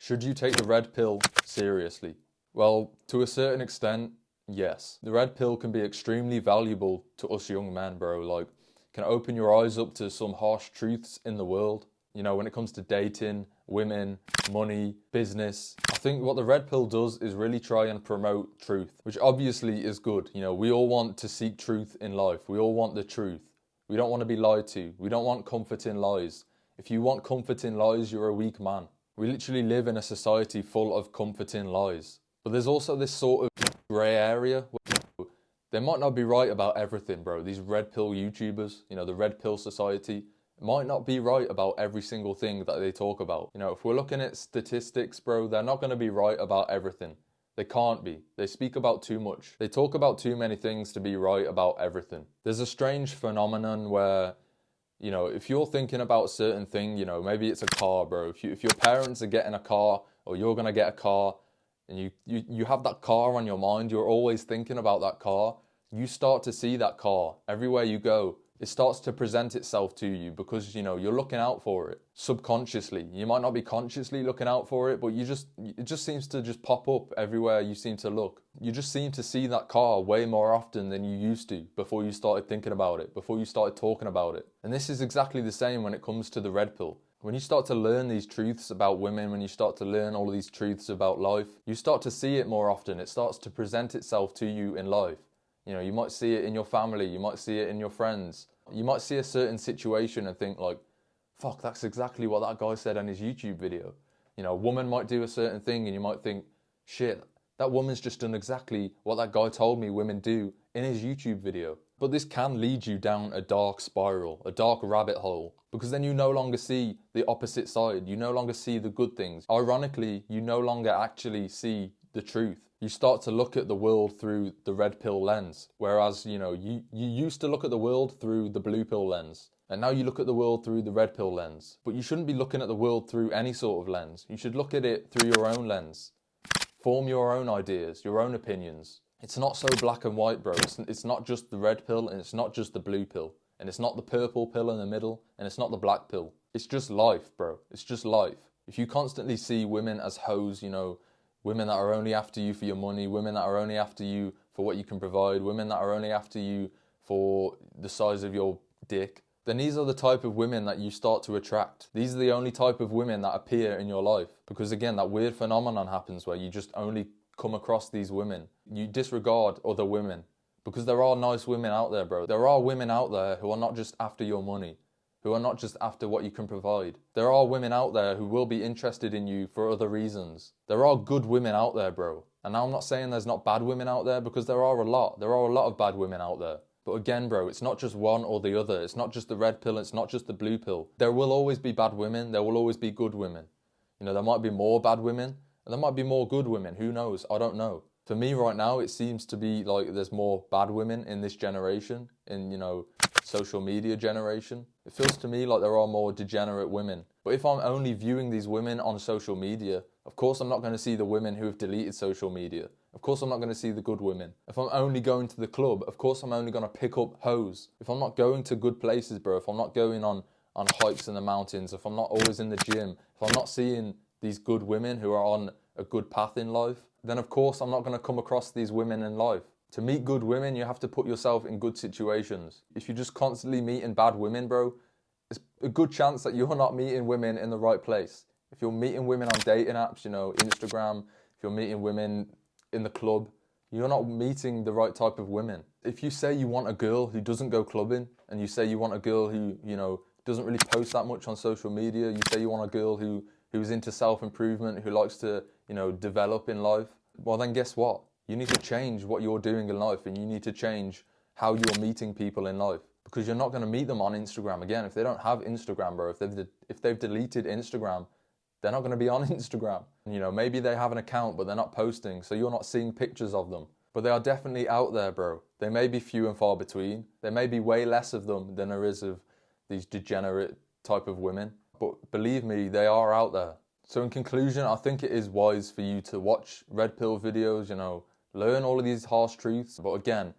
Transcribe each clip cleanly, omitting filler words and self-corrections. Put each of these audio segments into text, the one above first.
Should you take the red pill seriously? Well, to a certain extent, yes. The red pill can be extremely valuable to us young men, bro. Like, can open your eyes up to some harsh truths in the world. You know, when it comes to dating, women, money, business. I think what the red pill does is really try and promote truth, which obviously is good. You know, we all want to seek truth in life. We all want the truth. We don't want to be lied to. We don't want comfort in lies. If you want comfort in lies, you're a weak man. We literally live in a society full of comforting lies. But there's also this sort of grey area where they might not be right about everything, bro. These red pill YouTubers, you know, the red pill society, might not be right about every single thing that they talk about. You know, if we're looking at statistics, bro, they're not going to be right about everything. They can't be. They speak about too much. They talk about too many things to be right about everything. There's a strange phenomenon where, you know, if you're thinking about a certain thing, you know, maybe it's a car, bro. If your parents are getting a car or you're going to get a car and you have that car on your mind, you're always thinking about that car, you start to see that car everywhere you go. It starts to present itself to you because, you know, you're looking out for it subconsciously. You might not be consciously looking out for it, but it just seems to just pop up everywhere you seem to look. You just seem to see that car way more often than you used to before you started thinking about it, before you started talking about it. And this is exactly the same when it comes to the red pill. When you start to learn these truths about women, when you start to learn all of these truths about life, you start to see it more often. It starts to present itself to you in life. You know, you might see it in your family, you might see it in your friends. You might see a certain situation and think like, fuck, that's exactly what that guy said on his YouTube video. You know, a woman might do a certain thing and you might think, shit, that woman's just done exactly what that guy told me women do in his YouTube video. But this can lead you down a dark spiral, a dark rabbit hole, because then you no longer see the opposite side. You no longer see the good things. Ironically, you no longer actually see the truth. You start to look at the world through the red pill lens, whereas, you know, you used to look at the world through the blue pill lens, and now you look at the world through the red pill lens. But you shouldn't be looking at the world through any sort of lens. You should look at it through your own lens. Form your own ideas, your own opinions. It's not so black and white, bro. It's not just the red pill, and it's not just the blue pill, and it's not the purple pill in the middle, and it's not the black pill. It's just life, bro. It's just life. If you constantly see women as hoes, you know, women that are only after you for your money, women that are only after you for what you can provide, women that are only after you for the size of your dick, then these are the type of women that you start to attract. These are the only type of women that appear in your life. Because again, that weird phenomenon happens where you just only come across these women. You disregard other women. Because there are nice women out there, bro. There are women out there who are not just after your money, who are not just after what you can provide. There are women out there who will be interested in you for other reasons. There are good women out there, bro. And now I'm not saying there's not bad women out there, because there are a lot. There are a lot of bad women out there. But again, bro, it's not just one or the other. It's not just the red pill. It's not just the blue pill. There will always be bad women. There will always be good women. You know, there might be more bad women and there might be more good women. Who knows? I don't know. For me right now, it seems to be like there's more bad women in this generation, in, you know, social media generation. It feels to me like there are more degenerate women. But if I'm only viewing these women on social media, of course I'm not going to see the women who have deleted social media. Of course I'm not going to see the good women. If I'm only going to the club, of course I'm only going to pick up hoes. If I'm not going to good places, bro, if I'm not going on hikes in the mountains, if I'm not always in the gym, if I'm not seeing these good women who are on a good path in life, then of course I'm not going to come across these women in life. To meet good women, you have to put yourself in good situations. If you're just constantly meeting bad women, bro, it's a good chance that you're not meeting women in the right place. If you're meeting women on dating apps, you know, Instagram, if you're meeting women in the club, you're not meeting the right type of women. If you say you want a girl who doesn't go clubbing, and you say you want a girl who, you know, doesn't really post that much on social media, you say you want a girl who's into self-improvement, who likes to, you know, develop in life, well then guess what? You need to change what you're doing in life, and you need to change how you're meeting people in life. Because you're not going to meet them on Instagram. Again, if they don't have Instagram, bro, if they've deleted Instagram, they're not going to be on Instagram. You know, maybe they have an account, but they're not posting, so you're not seeing pictures of them. But they are definitely out there, bro. They may be few and far between. There may be way less of them than there is of these degenerate type of women. But believe me, they are out there. So in conclusion, I think it is wise for you to watch red pill videos, you know, learn all of these harsh truths. But again,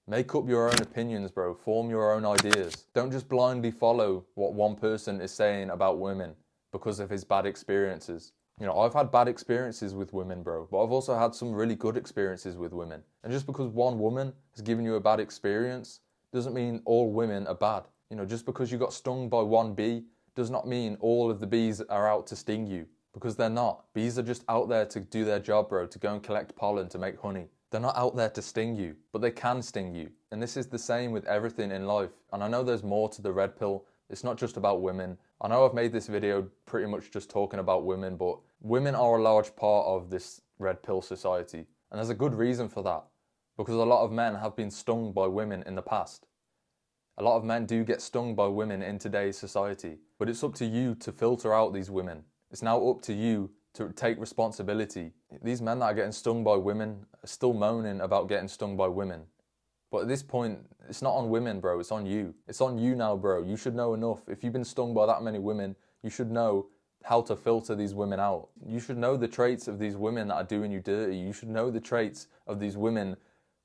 make up your own opinions, bro. Form your own ideas. Don't just blindly follow what one person is saying about women because of his bad experiences. You know, I've had bad experiences with women, bro, but I've also had some really good experiences with women. And just because one woman has given you a bad experience doesn't mean all women are bad. You know, just because you got stung by one bee does not mean all of the bees are out to sting you, because they're not. Bees are just out there to do their job, bro, to go and collect pollen to make honey. They're not out there to sting you, but they can sting you. And this is the same with everything in life. And I know there's more to the red pill. It's not just about women. I know I've made this video pretty much just talking about women, but women are a large part of this red pill society. And there's a good reason for that, because a lot of men have been stung by women in the past. A lot of men do get stung by women in today's society, but it's up to you to filter out these women. It's now up to you to take responsibility. These men that are getting stung by women are still moaning about getting stung by women. But at this point, it's not on women, bro, it's on you. It's on you now, bro. You should know enough. If you've been stung by that many women, you should know how to filter these women out. You should know the traits of these women that are doing you dirty. You should know the traits of these women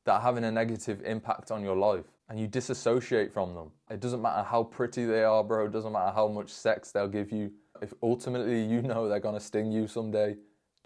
that are having a negative impact on your life. And you disassociate from them. It doesn't matter how pretty they are, bro. It doesn't matter how much sex they'll give you. If ultimately you know they're gonna sting you someday,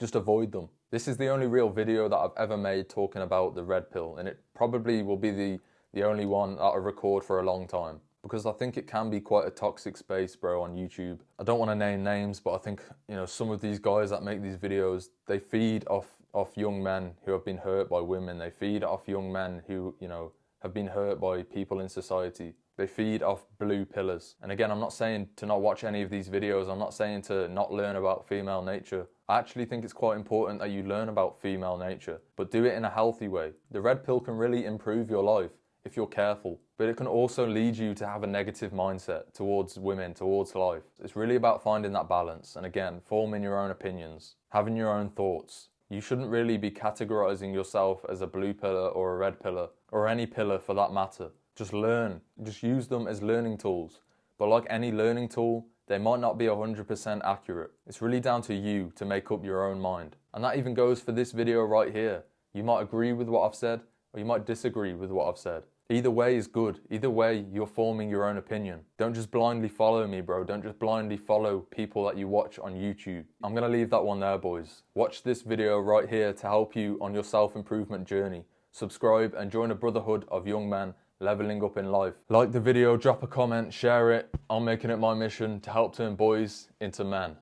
just avoid them. This is the only real video that I've ever made talking about the red pill, and it probably will be the only one that I record for a long time, because I think it can be quite a toxic space, bro, on YouTube. I don't want to name names, but I think, you know, some of these guys that make these videos, they feed off young men who have been hurt by women. They feed off young men who, you know, have been hurt by people in society. They feed off blue pillars. And again, I'm not saying to not watch any of these videos. I'm not saying to not learn about female nature. I actually think it's quite important that you learn about female nature, but do it in a healthy way. The red pill can really improve your life if you're careful, but it can also lead you to have a negative mindset towards women, towards life. It's really about finding that balance. And again, forming your own opinions, having your own thoughts. You shouldn't really be categorizing yourself as a blue pillar or a red pillar, or any pillar for that matter. Just learn, just use them as learning tools. But like any learning tool, they might not be 100% accurate. It's really down to you to make up your own mind. And that even goes for this video right here. You might agree with what I've said, or you might disagree with what I've said. Either way is good. Either way, you're forming your own opinion. Don't just blindly follow me, bro. Don't just blindly follow people that you watch on YouTube. I'm gonna leave that one there, boys. Watch this video right here to help you on your self-improvement journey. Subscribe and join a brotherhood of young men leveling up in life. Like the video, drop a comment, share it. I'm making it my mission to help turn boys into men.